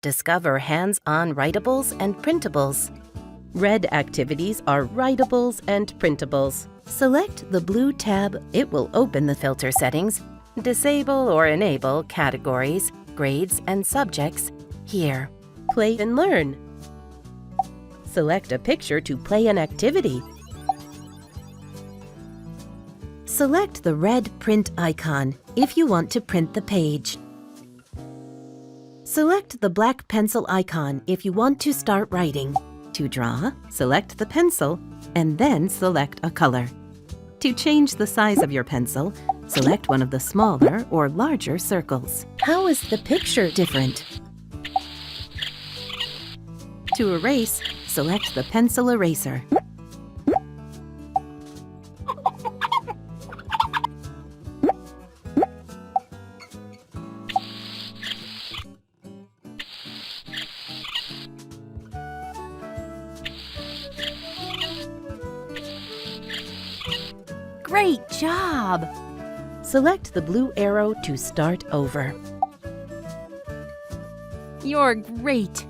Discover hands-on writables and printables. Red activities are writables and printables. Select the blue tab. It will open the filter settings. Disable or enable categories, grades, and subjects here. Play and learn. Select a picture to play an activity. Select the red print icon if you want to print the page. Select the black pencil icon if you want to start writing. To draw, select the pencil and then select a color. To change the size of your pencil, select one of the smaller or larger circles. How is the picture different? To erase, select the pencil eraser. Great job! Select the blue arrow to start over. You're great!